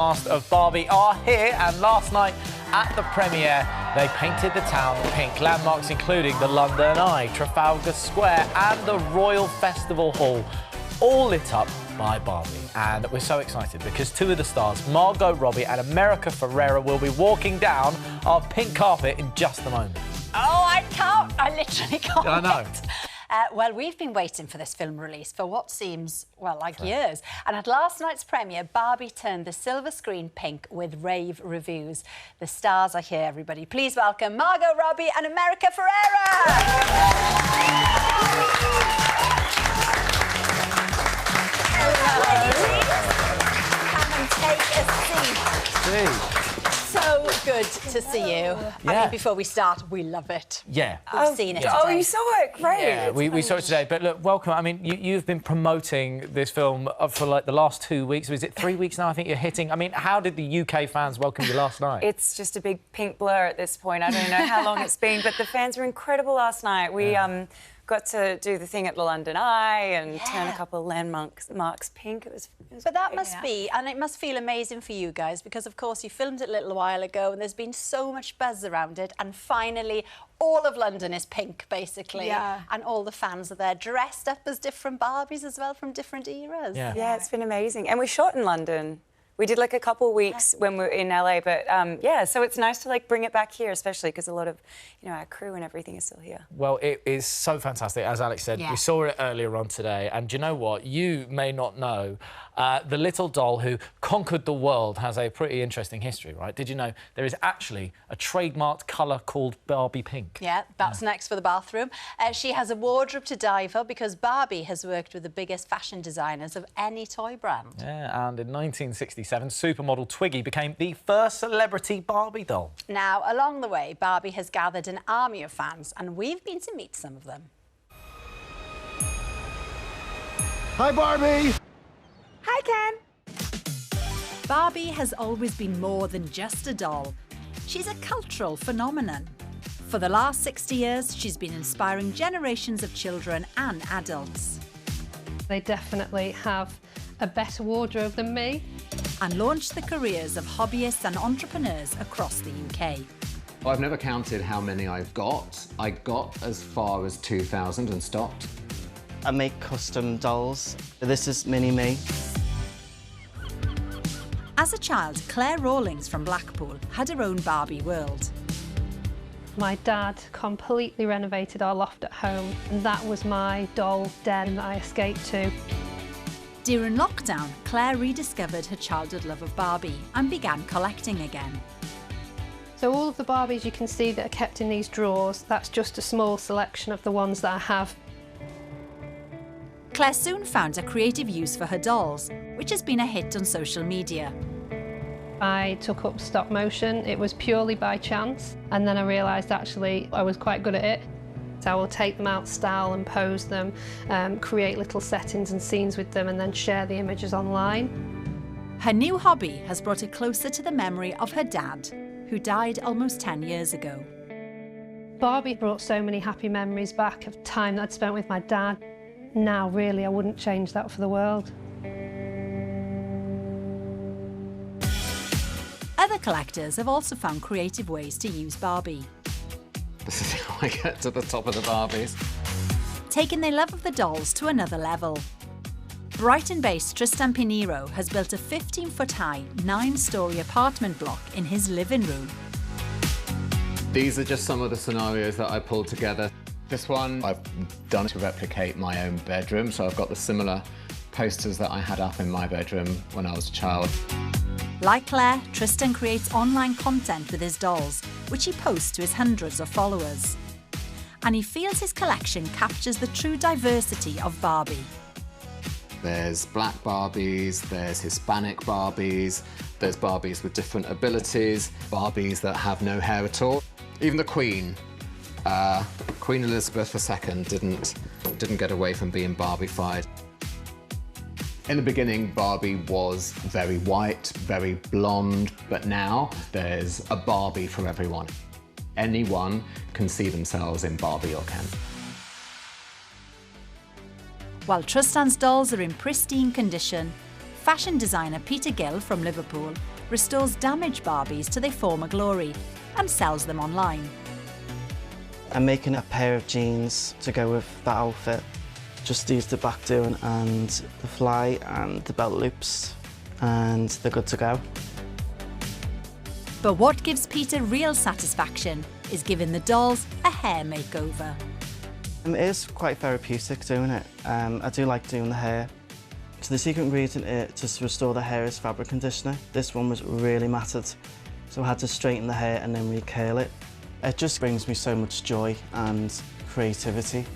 Cast of Barbie are here, and last night at the premiere they painted the town pink. Landmarks including the London Eye, Trafalgar Square and the Royal Festival Hall, all lit up by Barbie. And we're so excited because two of the stars, Margot, Robbie and America Ferrera, will be walking down our pink carpet in just a moment. Oh, I can't. I literally can't. I know. Well, we've been waiting for this film release for what seems, well, like years. And at last night's premiere, Barbie turned the silver screen pink with rave reviews. The stars are here, everybody. Please welcome Margot, Robbie and America Ferrera. Come and take a seat. So good to see you. Yeah. I mean, before we start, we love it. Yeah. We've seen it today. Oh, you saw it? Great. Yeah, we saw it today. But look, welcome. I mean, you've been promoting this film for like the last 2 weeks. Was it 3 weeks now? I think you're hitting. I mean, how did the UK fans welcome you last night? It's just a big pink blur at this point. I don't know how long it's been, but the fans were incredible last night. We got to do the thing at the London Eye and turn a couple of landmarks pink. It was But that great. must be, and it must feel amazing for you guys, because of course you filmed it a little while ago and there's been so much buzz around it, and finally all of London is pink, basically. Yeah. And all the fans are there dressed up as different Barbies as well, from different eras. Yeah, it's been amazing. And we shot in London. We did like a couple of weeks when we were in LA, but yeah, so it's nice to like bring it back here, especially because a lot of, you know, our crew and everything is still here. Well, it is so fantastic, as Alex said. Yeah. We saw it earlier on today, and do you know what? You may not know, the little doll who conquered the world has a pretty interesting history, right? Did you know there is actually a trademarked colour called Barbie pink? Yeah, that's next for the bathroom. She has a wardrobe to die for because Barbie has worked with the biggest fashion designers of any toy brand. Yeah, and in 1967, supermodel Twiggy became the first celebrity Barbie doll. Now, along the way, Barbie has gathered an army of fans, and we've been to meet some of them. Hi, Barbie! Hi, Ken. Barbie has always been more than just a doll. She's a cultural phenomenon. For the last 60 years, she's been inspiring generations of children and adults. They definitely have a better wardrobe than me. And launched the careers of hobbyists and entrepreneurs across the UK. I've never counted how many I've got. I got as far as 2,000 and stopped. I make custom dolls. This is Mini-Me. As a child, Claire Rawlings from Blackpool had her own Barbie world. My dad completely renovated our loft at home, and that was my doll den that I escaped to. During lockdown, Claire rediscovered her childhood love of Barbie and began collecting again. So all of the Barbies you can see that are kept in these drawers, that's just a small selection of the ones that I have. Claire soon found a creative use for her dolls, which has been a hit on social media. I took up stop motion. It was purely by chance, and then I realised actually I was quite good at it. So I will take them out, style and pose them, create little settings and scenes with them, and then share the images online. Her new hobby has brought her closer to the memory of her dad, who died almost 10 years ago. Barbie brought so many happy memories back of time that I'd spent with my dad. Now, really, I wouldn't change that for the world. Other collectors have also found creative ways to use Barbie. This is how I get to the top of the Barbies. Taking their love of the dolls to another level. Brighton-based Tristan Pinheiro has built a 15-foot-high, 9-storey apartment block in his living room. These are just some of the scenarios that I pulled together. This one I've done to replicate my own bedroom, so I've got the similar posters that I had up in my bedroom when I was a child. Like Claire, Tristan creates online content with his dolls, which he posts to his hundreds of followers. And he feels his collection captures the true diversity of Barbie. There's black Barbies, there's Hispanic Barbies, there's Barbies with different abilities, Barbies that have no hair at all. Even the Queen, Queen Elizabeth II didn't get away from being Barbified. In the beginning, Barbie was very white, very blonde, but now there's a Barbie for everyone. Anyone can see themselves in Barbie or Ken. While Tristan's dolls are in pristine condition, fashion designer Peter Gill from Liverpool restores damaged Barbies to their former glory and sells them online. I'm making a pair of jeans to go with that outfit. Just use the back doing and the fly and the belt loops, and they're good to go. But what gives Peter real satisfaction is giving the dolls a hair makeover. It is quite therapeutic doing it. I do like doing the hair. So the secret ingredient to restore the hair is fabric conditioner. This one was really matted, so I had to straighten the hair and then re-curl it. It just brings me so much joy and creativity.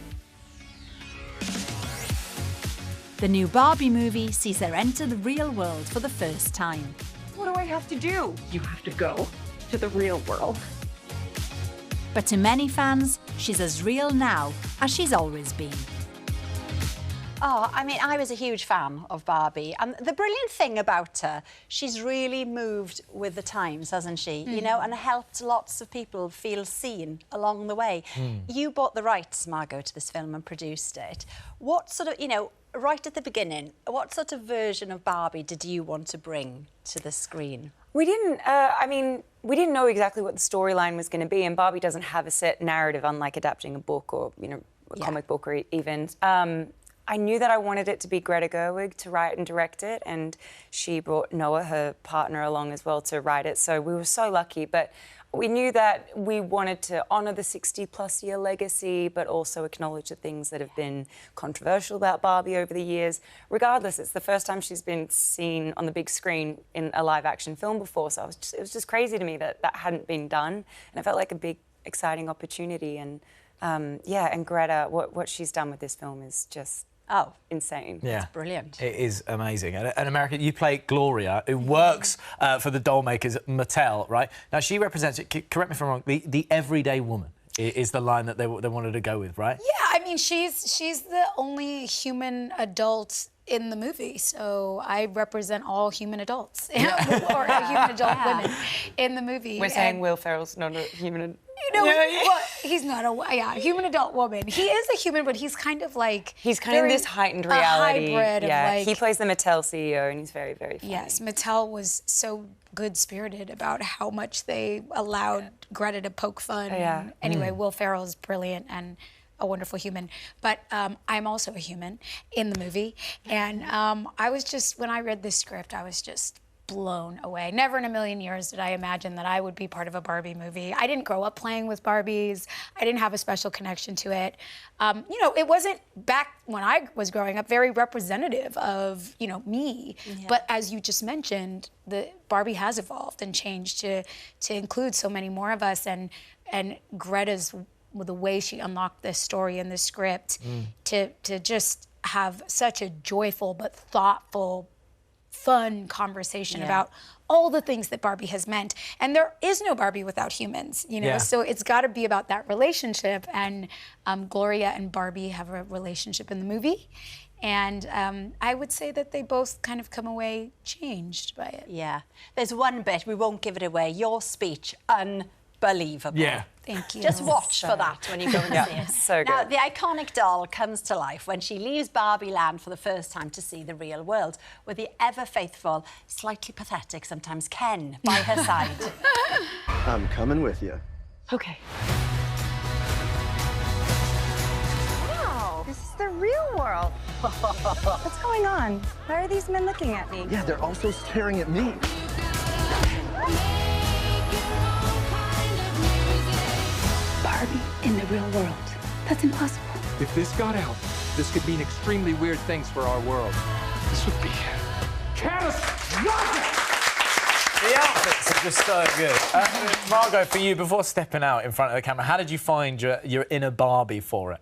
The new Barbie movie sees her enter the real world for the first time. What do I have to do? You have to go to the real world. But to many fans, she's as real now as she's always been. Oh, I mean, I was a huge fan of Barbie. And the brilliant thing about her, she's really moved with the times, hasn't she? You know, and helped lots of people feel seen along the way. You bought the rights, Margot, to this film and produced it. What sort of, you know, right at the beginning, what sort of version of Barbie did you want to bring to the screen? We didn't, we didn't know exactly what the storyline was going to be, and Barbie doesn't have a set narrative, unlike adapting a book or, you know, a comic book or even. I knew that I wanted it to be Greta Gerwig to write and direct it, and she brought Noah, her partner, along as well to write it, so we were so lucky. But we knew that we wanted to honour the 60-plus year legacy, but also acknowledge the things that have been controversial about Barbie over the years. Regardless, it's the first time she's been seen on the big screen in a live-action film before, so it was just crazy to me that that hadn't been done, and it felt like a big, exciting opportunity. And yeah, and Greta, what she's done with this film is just insane. Yeah. It's brilliant. It is amazing. And America, you play Gloria, who works for the doll makers Mattel, right? Now, she represents, correct me if I'm wrong, the everyday woman is the line that they wanted to go with, right? Yeah, I mean, she's the only human adult in the movie, so I represent all human adults, or human adult women in the movie. We're saying Will Ferrell's not a human. You know, well, he's not a human adult woman. He is a human, but he's kind of like he's kind of this heightened reality. Hybrid of like, he plays the Mattel CEO, and he's very, very funny. Yes, Mattel was so good-spirited about how much they allowed Greta to poke fun. And anyway, Will Ferrell is brilliant and a wonderful human, but I'm also a human in the movie, and I was just, when I read this script, I was just blown away. Never in a million years did I imagine that I would be part of a Barbie movie. I didn't grow up playing with Barbies. I didn't have a special connection to it. You know, it wasn't, back when I was growing up, very representative of, you know, me. But as you just mentioned, the Barbie has evolved and changed to include so many more of us, and Greta's, the way she unlocked this story and this script to just have such a joyful but thoughtful, fun conversation about all the things that Barbie has meant. And there is no Barbie without humans, you know, so it's got to be about that relationship. And Gloria and Barbie have a relationship in the movie. And I would say that they both kind of come away changed by it. Yeah. There's one bit, we won't give it away, your speech, unbelievable. Yeah. Thank you. Just watch for that when you go and see it. So good. Now, the iconic doll comes to life when she leaves Barbie Land for the first time to see the real world, with the ever-faithful, slightly pathetic sometimes, Ken by her side. I'm coming with you. Okay. Wow, this is the real world. What's going on? Why are these men looking at me? Yeah, they're also staring at me. Barbie in the real world. That's impossible. If this got out, this could mean extremely weird things for our world. This would be catastrophic! The outfits are just so good. Margot, for you, before stepping out in front of the camera, how did you find your inner Barbie for it?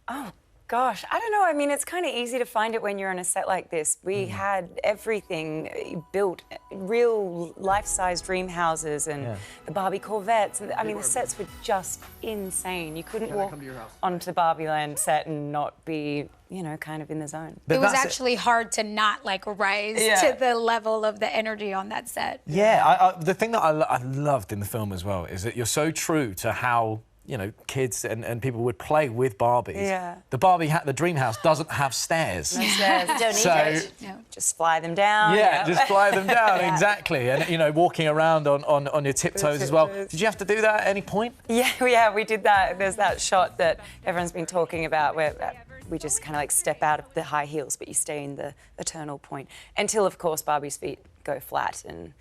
Oh, gosh, I don't know. I mean, it's kind of easy to find it when you're on a set like this. We had everything built, real life-size dream houses and the Barbie Corvettes. And, I mean, the sets were just insane. You couldn't walk onto the Barbie Land set and not be, you know, kind of in the zone. It was actually hard to not, like, rise to the level of the energy on that set. Yeah, the thing that I loved in the film as well is that you're so true to how you know, kids and people would play with Barbies. Yeah. The dream house doesn't have stairs. No stairs. Don't need it. No. Just fly them down. Yeah, just fly them down, exactly. And, you know, walking around on your tiptoes as well. Did you have to do that at any point? Yeah, we did that. There's that shot that everyone's been talking about where we just kind of like step out of the high heels, but you stay in the eternal point. Until, of course, Barbie's feet go flat and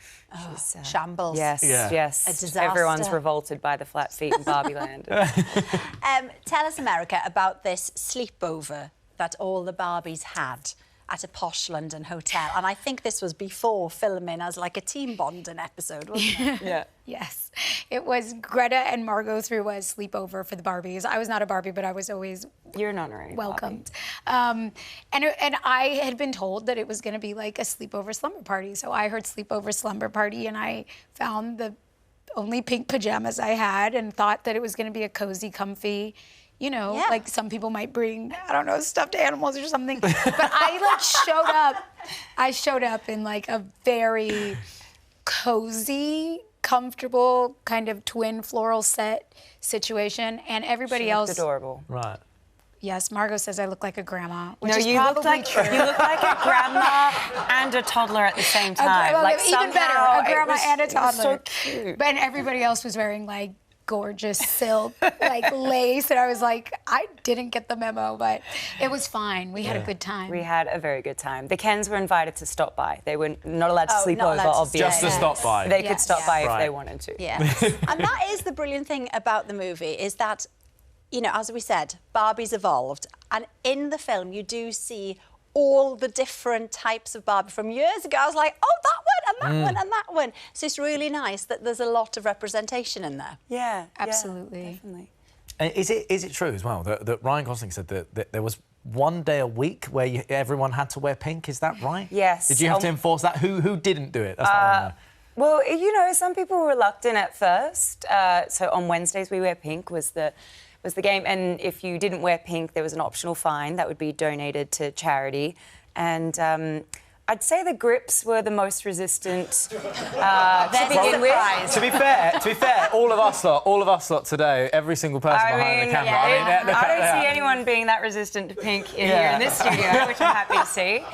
she's... shambles. Yes. A disaster. Everyone's revolted by the flat feet in Barbie Land. Tell us, America, about this sleepover that all the Barbies had at a posh London hotel. And I think this was before filming as like a team bonding episode, wasn't it? Yeah. Yes. It was Greta and Margot threw a sleepover for the Barbies. I was not a Barbie, but I was always welcomed. And I had been told that it was going to be like a sleepover slumber party. So I heard sleepover slumber party and I found the only pink pajamas I had and thought that it was going to be a cozy, comfy, you know, like some people might bring, I don't know, stuffed animals or something. But I showed up in like a very cozy, comfortable kind of twin floral set situation, and everybody else looked adorable. Right. Yes, Margot says I look like a grandma, which no, is you probably look like true. You look like a grandma and a toddler at the same time. Well, like even better, a grandma and a toddler. It was so cute. But everybody else was wearing like gorgeous silk, like lace, and I was like, I didn't get the memo, but it was fine. We had a good time. We had a very good time. The Kens were invited to stop by. They were not allowed to sleep over, obviously. Just to stop by. They could stop by if they wanted to. Yes. And that is the brilliant thing about the movie, is that, you know, as we said, Barbie's evolved, and in the film you do see all the different types of Barbie. From years ago, I was like, oh, that one, and that one, and that one. So it's really nice that there's a lot of representation in there. Yeah, absolutely. Yeah, definitely. Is it true as well that Ryan Gosling said that there was one day a week where everyone had to wear pink? Is that right? Yes. Did you have to enforce that? Who didn't do it? That's what I want to know. Well, you know, some people were reluctant at first. So on Wednesdays we wear pink was the game, and if you didn't wear pink, there was an optional fine that would be donated to charity. And I'd say the grips were the most resistant to begin with. To be fair, all of us lot today, every single person behind the camera. I don't see anyone being that resistant to pink here in this studio, which I'm happy to see.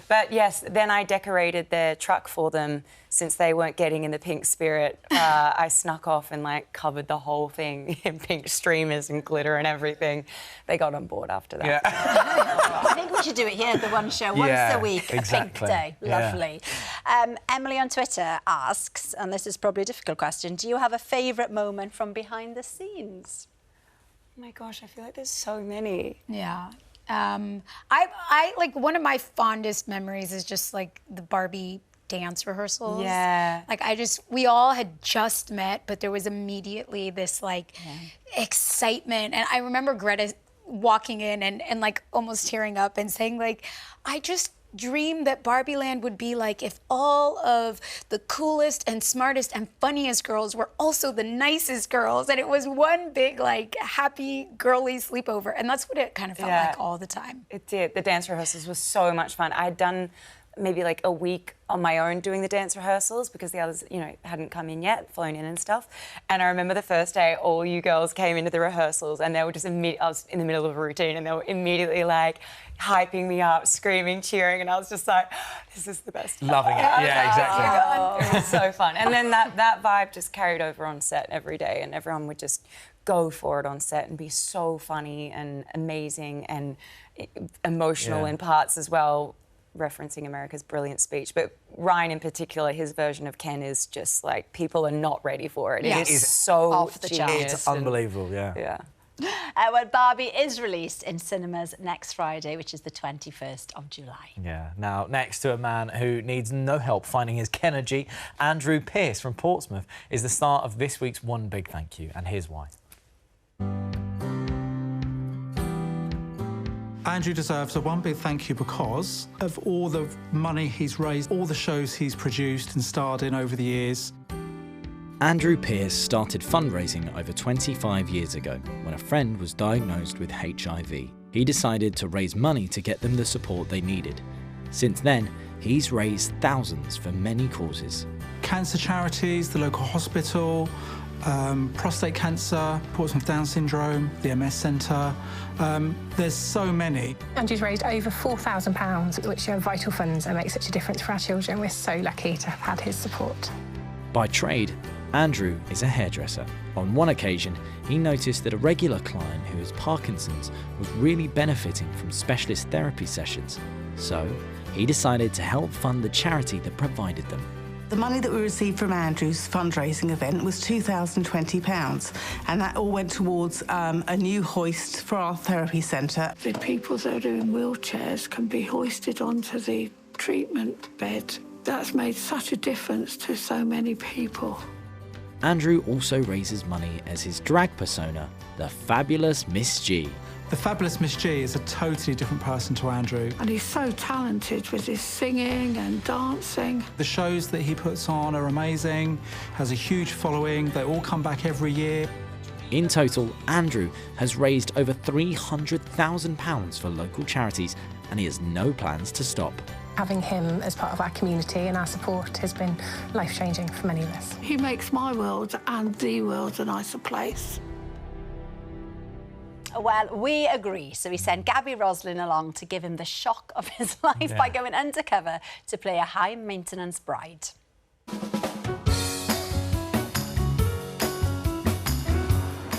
But yes, then I decorated their truck for them. Since they weren't getting in the pink spirit, I snuck off and like covered the whole thing in pink streamers and glitter and everything. They got on board after that. Yeah. I think we should do it here at the One Show once a week, exactly. a pink day. Lovely. Emily on Twitter asks, and this is probably a difficult question, do you have a favourite moment from behind the scenes? Oh my gosh, I feel like there's so many. Yeah. I like, one of my fondest memories is just like the Barbie dance rehearsals. Yeah. Like we all had just met, but there was immediately this like excitement. And I remember Greta walking in and like almost tearing up and saying like, I just dreamed that Barbie Land would be like if all of the coolest and smartest and funniest girls were also the nicest girls. And it was one big like happy girly sleepover. And that's what it kind of felt like all the time. It did. The dance rehearsals were so much fun. I had done maybe like a week on my own doing the dance rehearsals because the others, you know, hadn't come in yet, flown in and stuff. And I remember the first day, all you girls came into the rehearsals and they were just I was in the middle of a routine and they were immediately like hyping me up, screaming, cheering, and I was just like, this is the best. Loving it. Yeah, exactly. It was so fun. And then that vibe just carried over on set every day and everyone would just go for it on set and be so funny and amazing and emotional in parts as well, referencing America's brilliant speech. But Ryan in particular, his version of Ken is just like, people are not ready for it. It is so off the charts. It's unbelievable, yeah. Well, Barbie is released in cinemas next Friday, which is the 21st of July. Yeah. Now, next to a man who needs no help finding his Kenergy, Andrew Pearce from Portsmouth is the start of this week's One Big Thank You, and here's why. Andrew deserves a one big thank you because of all the money he's raised, all the shows he's produced and starred in over the years. Andrew Pearce started fundraising over 25 years ago when a friend was diagnosed with HIV. He decided to raise money to get them the support they needed. Since then, he's raised thousands for many causes. Cancer charities, the local hospital, prostate cancer, Portsmouth Down syndrome, the MS Centre. There's so many. Andrew's raised over £4,000, which are vital funds and make such a difference for our children. We're so lucky to have had his support. By trade, Andrew is a hairdresser. On one occasion, he noticed that a regular client who has Parkinson's was really benefiting from specialist therapy sessions. So, he decided to help fund the charity that provided them. The money that we received from Andrew's fundraising event was £2,020, and that all went towards a new hoist for our therapy centre. The people that are in wheelchairs can be hoisted onto the treatment bed. That's made such a difference to so many people. Andrew also raises money as his drag persona, the Fabulous Miss G. The Fabulous Miss G is a totally different person to Andrew. And he's so talented with his singing and dancing. The shows that he puts on are amazing, has a huge following, they all come back every year. In total, Andrew has raised over £300,000 for local charities, and he has no plans to stop. Having him as part of our community and our support has been life-changing for many of us. He makes my world and the world a nicer place. Well, we agree. So we sent Gabby Roslin along to give him the shock of his life by going undercover to play a high-maintenance bride.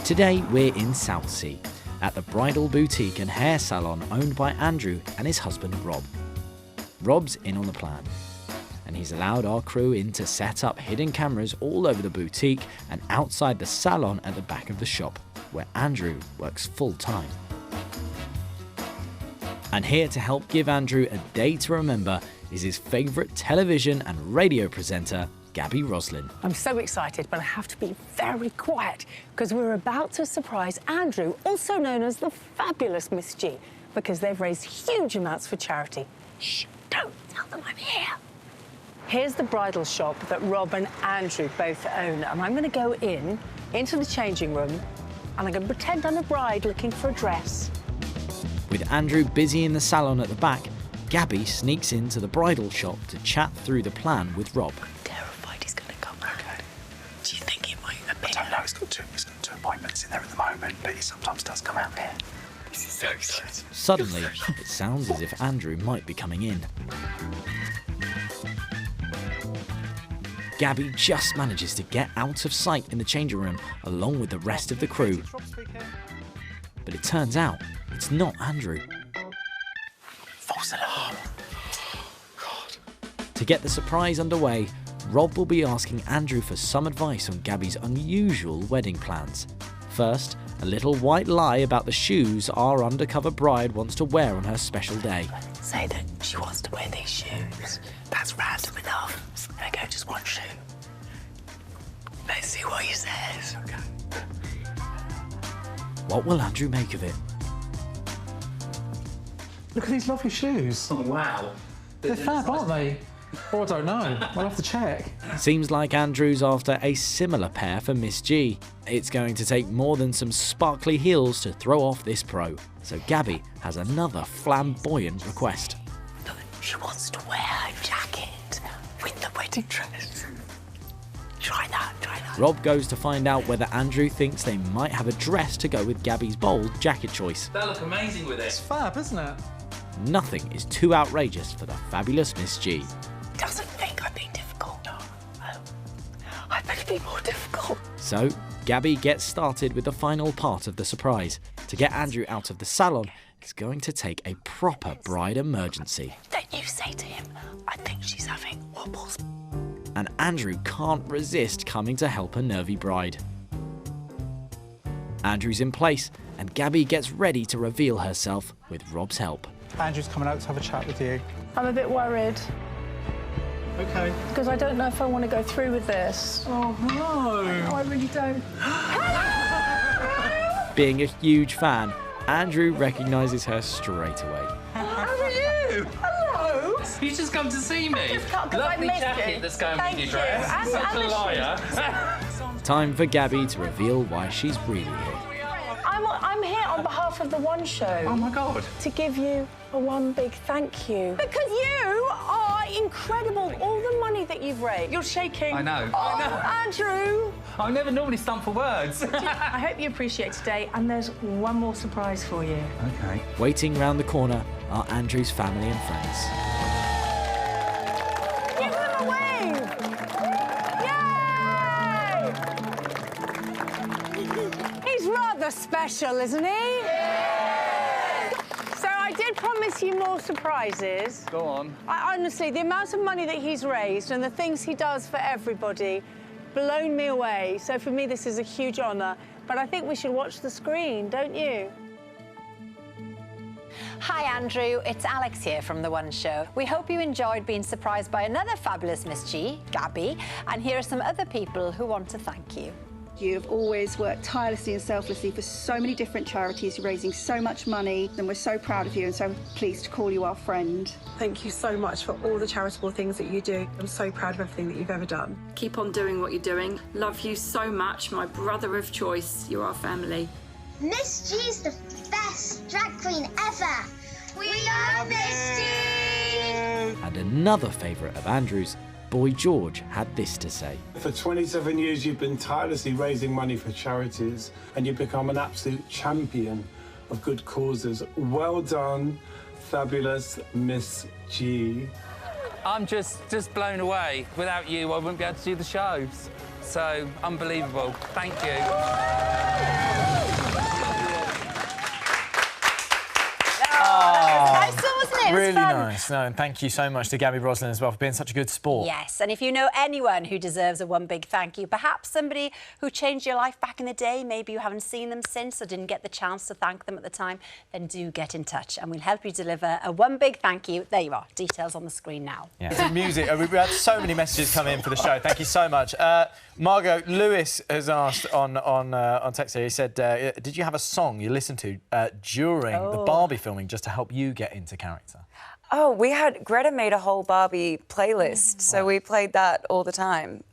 Today, we're in Southsea, at the bridal boutique and hair salon owned by Andrew and his husband, Rob. Rob's in on the plan, and he's allowed our crew in to set up hidden cameras all over the boutique and outside the salon at the back of the shop, where Andrew works full-time. And here to help give Andrew a day to remember is his favourite television and radio presenter, Gabby Roslin. I'm so excited, but I have to be very quiet because we're about to surprise Andrew, also known as the Fabulous Miss G, because they've raised huge amounts for charity. Shh, don't tell them I'm here. Here's the bridal shop that Rob and Andrew both own, and I'm going to go into the changing room, and I'm going to pretend I'm a bride looking for a dress. With Andrew busy in the salon at the back, Gabby sneaks into the bridal shop to chat through the plan with Rob. Terrified he's going to come. Okay. Do you think he might appear? I don't know. He's got two appointments in there at the moment, but he sometimes does come out here. This is so exciting. Suddenly, it sounds as if Andrew might be coming in. Gabby just manages to get out of sight in the changing room along with the rest of the crew. But it turns out it's not Andrew. False alarm. God. To get the surprise underway, Rob will be asking Andrew for some advice on Gabby's unusual wedding plans. First, a little white lie about the shoes our undercover bride wants to wear on her special day. Say that she wants to wear these shoes. That's random enough. Okay, just one shoe. Let's see what he says. Okay. What will Andrew make of it? Look at these lovely shoes. Oh, wow. They're fab, aren't they? Oh, I don't know. We'll have to check. Seems like Andrew's after a similar pair for Miss G. It's going to take more than some sparkly heels to throw off this pro. So Gabby has another flamboyant request. She wants to wear her jacket with the wedding dress. Try that. Rob goes to find out whether Andrew thinks they might have a dress to go with Gabby's bold jacket choice. They look amazing with it. It's fab, isn't it? Nothing is too outrageous for the Fabulous Miss G. Doesn't think I'm being difficult. No. I better be more difficult. So, Gabby gets started with the final part of the surprise. To get Andrew out of the salon, it's going to take a proper bride emergency. Don't you say to him, I think she's having wobbles. And Andrew can't resist coming to help a nervy bride. Andrew's in place, and Gabby gets ready to reveal herself with Rob's help. Andrew's coming out to have a chat with you. I'm a bit worried. Okay. Because I don't know if I want to go through with this. Oh, no. I really don't. Being a huge fan, Andrew recognises her straight away. How are you? Hello. You just come to see me. Lovely jacket that's going with your dress. Such a liar. Time for Gabby to reveal why she's really here. I'm here on behalf of the One Show. Oh my God. To give you a one big thank you. Because you are incredible, all the money that you've raised. You're shaking. I know. Oh, Andrew! I never normally stump for words. I hope you appreciate today, and there's one more surprise for you. Okay. Waiting round the corner are Andrew's family and friends. Give them a wave! Yay! He's rather special, isn't he? So I did promise you more surprises. Go on. Honestly, the amount of money that he's raised and the things he does for everybody blown me away. So for me, this is a huge honour. But I think we should watch the screen, don't you? Hi Andrew, it's Alex here from The One Show. We hope you enjoyed being surprised by another fabulous Miss G, Gabby, and here are some other people who want to thank you. You've always worked tirelessly and selflessly for so many different charities. You're raising so much money, and we're so proud of you and so pleased to call you our friend. Thank you so much for all the charitable things that you do. I'm so proud of everything that you've ever done. Keep on doing what you're doing. Love you so much, my brother of choice. You're our family. Miss G's the best drag queen ever. We love Miss G! And another favourite of Andrew's, Boy George, had this to say. For 27 years, you've been tirelessly raising money for charities, and you've become an absolute champion of good causes. Well done, fabulous Miss G. I'm just blown away. Without you, I wouldn't be able to do the shows. So, unbelievable. Thank you. Nice, wasn't it? It was Really fun. nice. No, and thank you so much to Gabby Roslin as well for being such a good sport. Yes, and if you know anyone who deserves a one big thank you, perhaps somebody who changed your life back in the day, maybe you haven't seen them since or didn't get the chance to thank them at the time, then do get in touch and we'll help you deliver a one big thank you. There you are, details on the screen now. Yeah. Some music. We've had so many messages come in for the show. Thank you so much. Margot, Lewis has asked on text here, he said, did you have a song you listened to during the Barbie filming just to help you get into character? Oh, Greta made a whole Barbie playlist, so we played that all the time,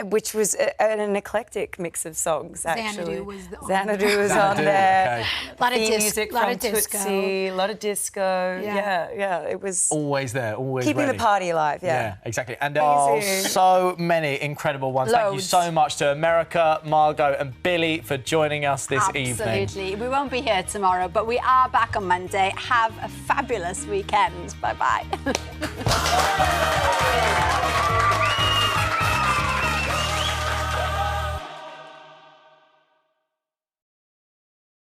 which was an eclectic mix of songs, actually. Xanadu was on there. A lot of music from Tootsie, a lot of disco. Yeah, it was... Always there, always keeping ready. the party alive, Yeah, exactly. And there are so many incredible ones. Thank you so much to America, Margot and Billy for joining us this evening. Absolutely. We won't be here tomorrow, but we are back on Monday. Have a fabulous weekend. Bye-bye.